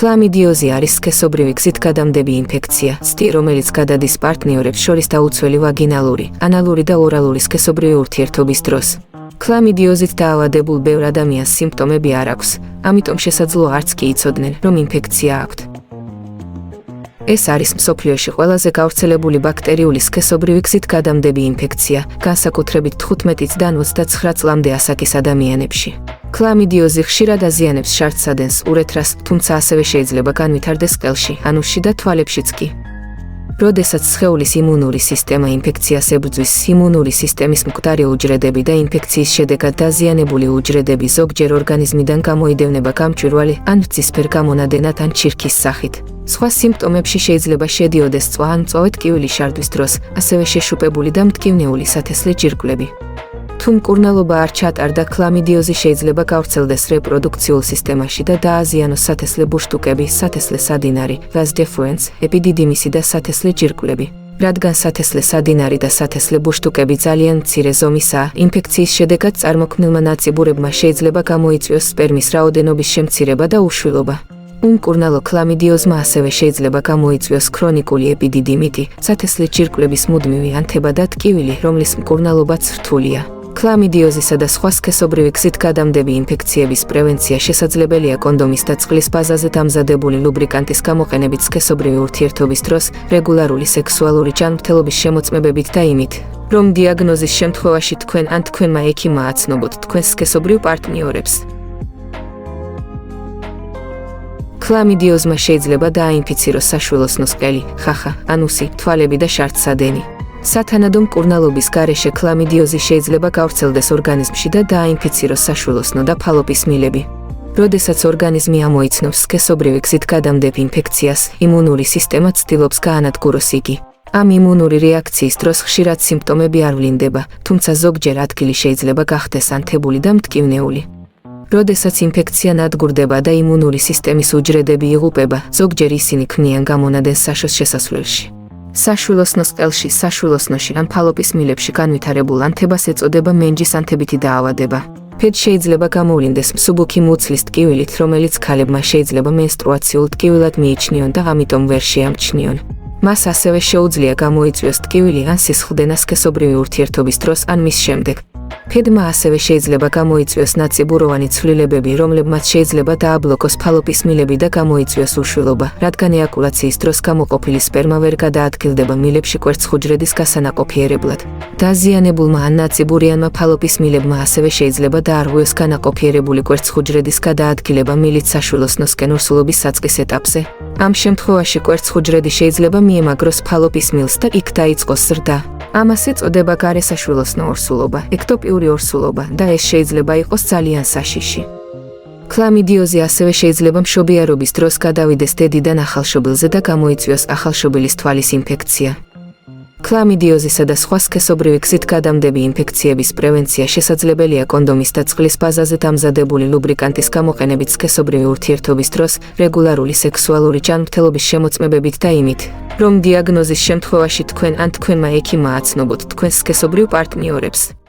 ქლამიდიოზი არის სქესობრივი გზით გადამდები ინფექცია, STI, რომელიც გადადის პარტნიორებს შორის დაუცველი ვაგინალური, ანალური და ორალური სქესობრივი ურთიერთობის დროს. ქლამიდიოზით დაავადებულ ბევრ ადამიანს სიმპტომები არ აქვს, ამიტომ შესაძლოა არც კი იცოდნენ, რომ ინფექცია აქვთ. ეს არის მსოფლიოში ყველაზე გავრცელებული ბაქტერიული სქესობრივი გზით გადამდები ინფექცია, განსაკუთრებით 15-დან 29 წლამდე ასაკის ადამიანებში. ქლამიდიოზი ხშირად აზიანებს შარდსადენს, ურეთრას, თუმცა ასევე შეიძლება განვითარდეს ყელში, ანუსში და თვალებშიც კი. როდესაც სხეულის იმუნური სისტემა ინფექციას ებრძვის, იმუნური სისტემის მკვდარი უჯრედები და ინფექციის შედეგად დაზიანებული უჯრედები ზოგჯერ ორგანიზმიდან გამოიდევნება გამჭვირვალე, ან მწისფერ გამონადენად ან ჩირქის სახით. სხვა სიმპტომებში შეიძლება შედიოდეს წვა ან მწვავე ტკივილი შარდვის დროს, ასევე შეშუპებული და მტკივნეული სათესლე ჯირკვლები. თუ მკურნალობა არ ჩატარდა, ქლამიდიოზი შეიძლება გავრცელდეს რეპროდუქციულ სისტემაში და დააზიანოს სათესლე ბუშტუკები, სათესლე სადინარი, vas deferens, ეპიდიდიმისი და სათესლე ჯირკვლები. რადგან სათესლე სადინარი და სათესლე ბუშტუკები ძალიან მცირე ზომისაა, ინფექციის შედეგად წარმოქმნილმა ნაწიბურებმა შეიძლება გამოიწვიოს სპერმის რაოდენობის შემცირება და უშვილობა. უმკურნალო ქლამიდიოზმა ასევე შეიძლება გამოიწვიოს ქრონიკული ეპიდიდიმიტი, სათესლე ჯირკვლების მუდმივი ანთება და ტკივილი, რომლის მკურნალობაც რთულია. ქლამიდიოზისა და სხვა სქესობრივი გზით გადამდები ინფექციების პრევენცია შესაძლებელია კონდომის და წყლის ბაზაზე დამზადებული ლუბრიკანტის გამოყენებით სქესობრივი ურთიერთობის დროს, რეგულარული სექსუალური ჯანმრთელობის შემოწმებებით და იმით, რომ დიაგნოზის შემთხვევაში თქვენ ან თქვენმა ექიმმა აცნობოთ თქვენს სქესობრივ პარტნიორებს. ქლამიდიოზმა შეიძლება დააინფიციროს საშვილოსნოს ყელი, ხახა, ანუსი, თვალები და შარდსადენი. სათანადო მკურნალობის გარეშე ქლამიდიოზი შეიძლება გავრცელდეს ორგანიზმში და დააინფიციროს საშვილოსნო და ფალოპის მილები. როდესაც ორგანიზმი ამოიცნობს სქესობრივი გზით გადამდებ ინფექციას, იმუნური სისტემა ცდილობს გაანადგუროს იგი. ამ იმუნური რეაქციის დროს ხშირად სიმპტომები არ ვლინდება, თუმცა ზოგჯერ ადგილი შეიძლება გახდეს ანთებული და მტკივნეული. როდესაც ინფექცია ნადგურდება და იმუნური სისტემის უჯრედები იღუპება, ზოგჯერ ისინი ქმნიან გამონადენს საშოს შესასვლელში. საშვილოსნოს ყელში, საშვილოსნოში ან ფალოპის მილებში განვითარებულ ანთებას ეწოდება მენჯის ანთებითი დაავადება. ფედ შეიძლება გამოვლინდეს მსუბუქი მუცლის ტკივილით, რომელიც ქალებმა შეიძლება მენსტრუაციულ ტკივილად მიიჩნიონ და ამიტომ ვერ შეამჩნიონ. მას ასევე შეუძლია გამოიწვიოს ტკივილი ან სისხლდენა სქესობრივი ურთიერთობის დროს ან მის შემდეგ. ფედმა ასევე შეიძლება გამოიწვიოს ნაწიბუროვანი ცვლილებები, რომლებმაც შეიძლება დააბლოკოს ფალოპის მილები და გამოიწვიოს უშვილობა, რადგან ეაკულაციის დროს გამოყოფილი სპერმა ვერ გადაადგილდება მილებში კვერცხუჯრედის გასანაყოფიერებლად. დაზიანებულმა ან ნაწიბურიანმა ფალოპის მილებმა ასევე შეიძლება დაარღვიოს განაყოფიერებული კვერცხუჯრედის გადაადგილება მილით საშვილოსნოსკენ ორსულობის საწყის ეტაპზე. ამ შემთხვევაში კვერცხუჯრედი შეიძლება მიემაგროს ფალოპის მილს და იქ დაიწყოს ზრდა. ამას ეწოდება გარესაშვილოსნო ორსულობა, ექტოპიური ორსულობა და ეს შეიძლება იყოს ძალიან საშიში. ქლამიდიოზი ასევე შეიძლება მშობიარობის დროს გადავიდეს დედიდან ახალშობილზე და გამოიწვიოს ახალშობილის თვალის ინფექცია. ქლამიდიოზისა და სხვა სქესობრივი გზით გადამდები ინფექციების პრევენცია შესაძლებელია კონდომის და წყლის ბაზაზე დამზადებული ლუბრიკანტის გამოყენებით სქესობრივი ურთიერთობის დროს, რეგულარული სექსუალური ჯანმრთელობის შემოწმებებით და იმით, რომ დიაგნოზის შემთხვევაში თქვენ ან თქვენმა ექიმმა აცნობოთ თქვენს სქესობრივ პარტნიორებს.